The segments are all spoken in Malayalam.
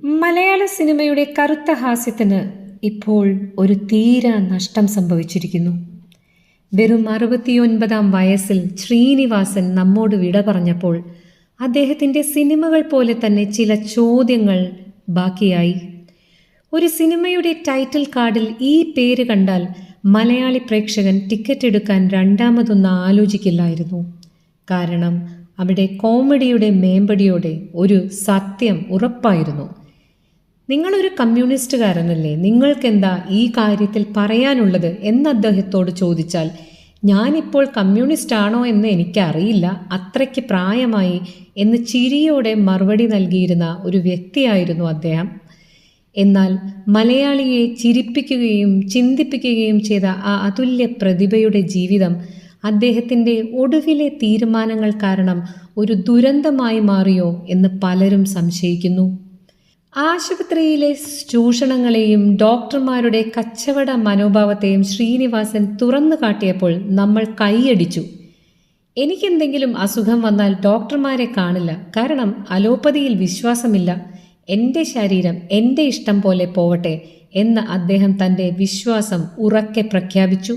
മലയാള സിനിമയുടെ കറുത്ത ഹാസ്യത്തിന് ഇപ്പോൾ ഒരു തീരാ നഷ്ടം സംഭവിച്ചിരിക്കുന്നു. വെറും 69 വയസ്സിൽ ശ്രീനിവാസൻ നമ്മോട് വിട പറഞ്ഞപ്പോൾ അദ്ദേഹത്തിൻ്റെ സിനിമകൾ പോലെ തന്നെ ചില ചോദ്യങ്ങൾ ബാക്കിയായി. ഒരു സിനിമയുടെ ടൈറ്റിൽ കാർഡിൽ ഈ പേര് കണ്ടാൽ മലയാളി പ്രേക്ഷകൻ ടിക്കറ്റ് എടുക്കാൻ രണ്ടാമതൊന്ന് ആലോചിക്കില്ലായിരുന്നു. കാരണം അവിടെ കോമഡിയുടെ മേമ്പടിയോടെ ഒരു സത്യം ഉറപ്പായിരുന്നു. നിങ്ങളൊരു കമ്മ്യൂണിസ്റ്റുകാരനല്ലേ, നിങ്ങൾക്കെന്താ ഈ കാര്യത്തിൽ പറയാനുള്ളത് എന്ന് അദ്ദേഹത്തോട് ചോദിച്ചാൽ, ഞാനിപ്പോൾ കമ്മ്യൂണിസ്റ്റ് ആണോ എന്ന് എനിക്കറിയില്ല, അത്രയ്ക്ക് പ്രായമായി എന്ന് ചിരിയോടെ മറുപടി നൽകിയിരുന്ന ഒരു വ്യക്തിയായിരുന്നു അദ്ദേഹം. എന്നാൽ മലയാളിയെ ചിരിപ്പിക്കുകയും ചിന്തിപ്പിക്കുകയും ചെയ്ത ആ അതുല്യ പ്രതിഭയുടെ ജീവിതം അദ്ദേഹത്തിൻ്റെ ഒടുവിലെ തീരുമാനങ്ങൾ കാരണം ഒരു ദുരന്തമായി മാറിയോ എന്ന് പലരും സംശയിക്കുന്നു. ആശുപത്രിയിലെ ചൂഷണങ്ങളെയും ഡോക്ടർമാരുടെ കച്ചവട മനോഭാവത്തെയും ശ്രീനിവാസൻ തുറന്നു കാട്ടിയപ്പോൾ നമ്മൾ കൈയടിച്ചു. എനിക്കെന്തെങ്കിലും അസുഖം വന്നാൽ ഡോക്ടർമാരെ കാണില്ല, കാരണം അലോപ്പതിയിൽ വിശ്വാസമില്ല. എൻ്റെ ശരീരം എൻ്റെ ഇഷ്ടം പോലെ പോവട്ടെ എന്ന് അദ്ദേഹം തൻ്റെ വിശ്വാസം ഉറക്കെ പ്രഖ്യാപിച്ചു.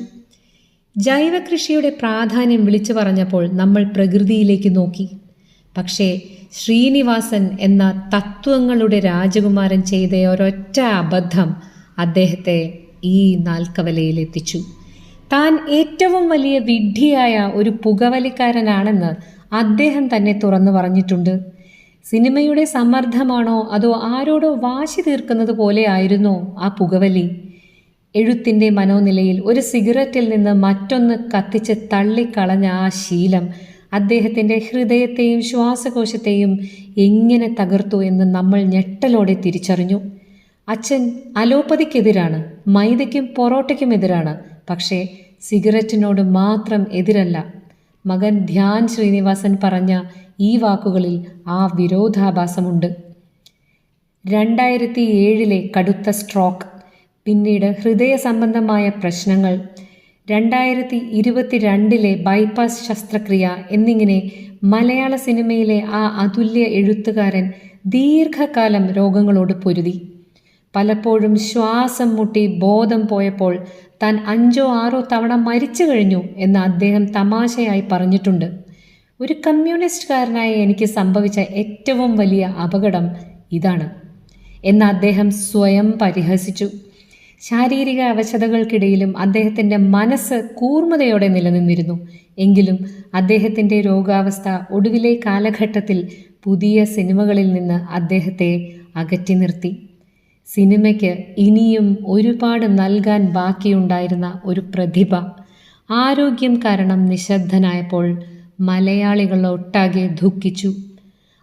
ജൈവകൃഷിയുടെ പ്രാധാന്യം വിളിച്ചു പറഞ്ഞപ്പോൾ നമ്മൾ പ്രകൃതിയിലേക്ക് നോക്കി. പക്ഷേ ശ്രീനിവാസൻ എന്ന തത്വങ്ങളുടെ രാജകുമാരൻ ചെയ്ത ഒരൊറ്റ അബദ്ധം അദ്ദേഹത്തെ ഈ നാൽക്കവലയിലെത്തിച്ചു. താൻ ഏറ്റവും വലിയ വിഡ്ഢിയായ ഒരു പുകവലിക്കാരനാണെന്ന് അദ്ദേഹം തന്നെ തുറന്നു പറഞ്ഞിട്ടുണ്ട്. സിനിമയുടെ സമ്മർദ്ദമാണോ അതോ ആരോടോ വാശി തീർക്കുന്നത് പോലെ ആയിരുന്നോ ആ പുകവലി? എഴുത്തിൻ്റെ മനോനിലയിൽ ഒരു സിഗരറ്റിൽ നിന്ന് മറ്റൊന്ന് കത്തിച്ച് തള്ളിക്കളഞ്ഞ ആ ശീലം അദ്ദേഹത്തിൻ്റെ ഹൃദയത്തെയും ശ്വാസകോശത്തെയും എങ്ങനെ തകർത്തു എന്ന് നമ്മൾ ഞെട്ടലോടെ തിരിച്ചറിഞ്ഞു. അച്ഛൻ അലോപ്പതിക്കെതിരാണ്, മൈദയ്ക്കും പൊറോട്ടയ്ക്കും എതിരാണ്, പക്ഷേ സിഗരറ്റിനോട് മാത്രം എതിരല്ല. മകൻ ധ്യാൻ ശ്രീനിവാസൻ പറഞ്ഞ ഈ വാക്കുകളിൽ ആ വിരോധാഭാസമുണ്ട്. 2007 കടുത്ത സ്ട്രോക്ക്, പിന്നീട് ഹൃദയ സംബന്ധമായ പ്രശ്നങ്ങൾ, 2022 ബൈപ്പാസ് ശസ്ത്രക്രിയ എന്നിങ്ങനെ മലയാള സിനിമയിലെ ആ അതുല്യ എഴുത്തുകാരൻ ദീർഘകാലം രോഗങ്ങളോട് പൊരുതി. പലപ്പോഴും ശ്വാസം മുട്ടി ബോധം പോയപ്പോൾ താൻ 5-6 തവണ മരിച്ചു കഴിഞ്ഞു എന്ന് അദ്ദേഹം തമാശയായി പറഞ്ഞിട്ടുണ്ട്. ഒരു കമ്മ്യൂണിസ്റ്റുകാരനായ എനിക്ക് സംഭവിച്ച ഏറ്റവും വലിയ അപകടം ഇതാണ് എന്ന് അദ്ദേഹം സ്വയം പരിഹസിച്ചു. ശാരീരിക അവശതകൾക്കിടയിലും അദ്ദേഹത്തിൻ്റെ മനസ്സ് കൂർമ്മതയോടെ നിലനിന്നിരുന്നു. എങ്കിലും അദ്ദേഹത്തിൻ്റെ രോഗാവസ്ഥ ഒടുവിലെ കാലഘട്ടത്തിൽ പുതിയ സിനിമകളിൽ നിന്ന് അദ്ദേഹത്തെ അകറ്റി നിർത്തി. സിനിമയ്ക്ക് ഇനിയും ഒരുപാട് നൽകാൻ ബാക്കിയുണ്ടായിരുന്ന ഒരു പ്രതിഭ ആരോഗ്യം കാരണം നിശബ്ദനായപ്പോൾ മലയാളികളൊട്ടാകെ ദുഃഖിച്ചു.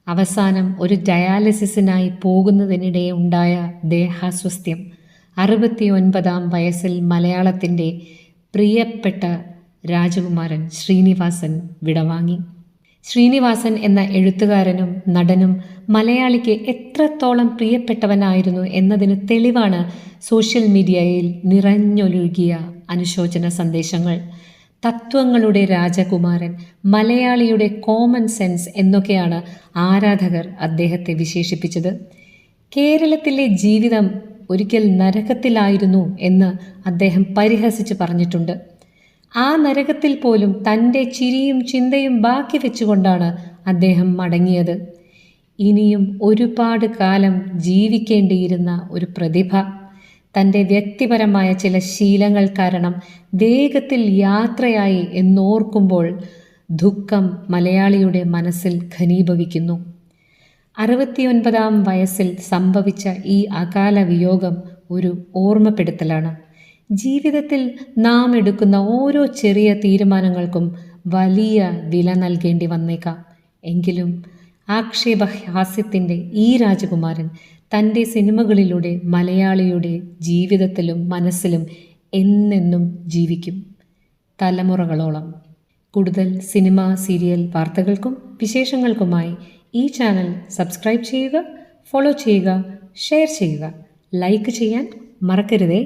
അവസാനം ഒരു ഡയാലിസിസിനായി പോകുന്നതിനിടെ ഉണ്ടായ ദേഹാസ്വസ്ഥ്യം 69 വയസ്സിൽ മലയാളത്തിൻ്റെ പ്രിയപ്പെട്ട രാജകുമാരൻ ശ്രീനിവാസൻ വിടവാങ്ങി. ശ്രീനിവാസൻ എന്ന എഴുത്തുകാരനും നടനും മലയാളിക്ക് എത്രത്തോളം പ്രിയപ്പെട്ടവനായിരുന്നു എന്നതിന് തെളിവാണ് സോഷ്യൽ മീഡിയയിൽ നിറഞ്ഞൊഴുകിയ അനുശോചന സന്ദേശങ്ങൾ. തത്വങ്ങളുടെ രാജകുമാരൻ, മലയാളിയുടെ കോമൺ സെൻസ് എന്നൊക്കെയാണ് ആരാധകർ അദ്ദേഹത്തെ വിശേഷിപ്പിച്ചത്. കേരളത്തിലെ ജീവിതം ഒരിക്കൽ നരകത്തിലായിരുന്നു എന്ന് അദ്ദേഹം പരിഹസിച്ച് പറഞ്ഞിട്ടുണ്ട്. ആ നരകത്തിൽ പോലും തൻ്റെ ചിരിയും ചിന്തയും ബാക്കി വെച്ചുകൊണ്ടാണ് അദ്ദേഹം മടങ്ങിയത്. ഇനിയും ഒരുപാട് കാലം ജീവിക്കേണ്ടിയിരുന്ന ഒരു പ്രതിഭ തൻ്റെ വ്യക്തിപരമായ ചില ശീലങ്ങൾ കാരണം വേഗത്തിൽ യാത്രയായി എന്നോർക്കുമ്പോൾ ദുഃഖം മലയാളിയുടെ മനസ്സിൽ ഘനീഭവിക്കുന്നു. 69 വയസ്സിൽ സംഭവിച്ച ഈ അകാല വിയോഗം ഒരു ഓർമ്മപ്പെടുത്തലാണ്. ജീവിതത്തിൽ നാം എടുക്കുന്ന ഓരോ ചെറിയ തീരുമാനങ്ങൾക്കും വലിയ വില നൽകേണ്ടി വന്നേക്കാം. എങ്കിലും ആക്ഷേപഹാസ്യത്തിൻ്റെ ഈ രാജകുമാരൻ തൻ്റെ സിനിമകളിലൂടെ മലയാളിയുടെ ജീവിതത്തിലും മനസ്സിലും എന്നെന്നും ജീവിക്കും, തലമുറകളോളം. കൂടുതൽ സിനിമ, സീരിയൽ വാർത്തകൾക്കും വിശേഷങ്ങൾക്കുമായി ഈ ചാനൽ സബ്സ്ക്രൈബ് ചെയ്യുക, ഫോളോ ചെയ്യുക, ഷെയർ ചെയ്യുക, ലൈക്ക് ചെയ്യാൻ മറക്കരുതേ.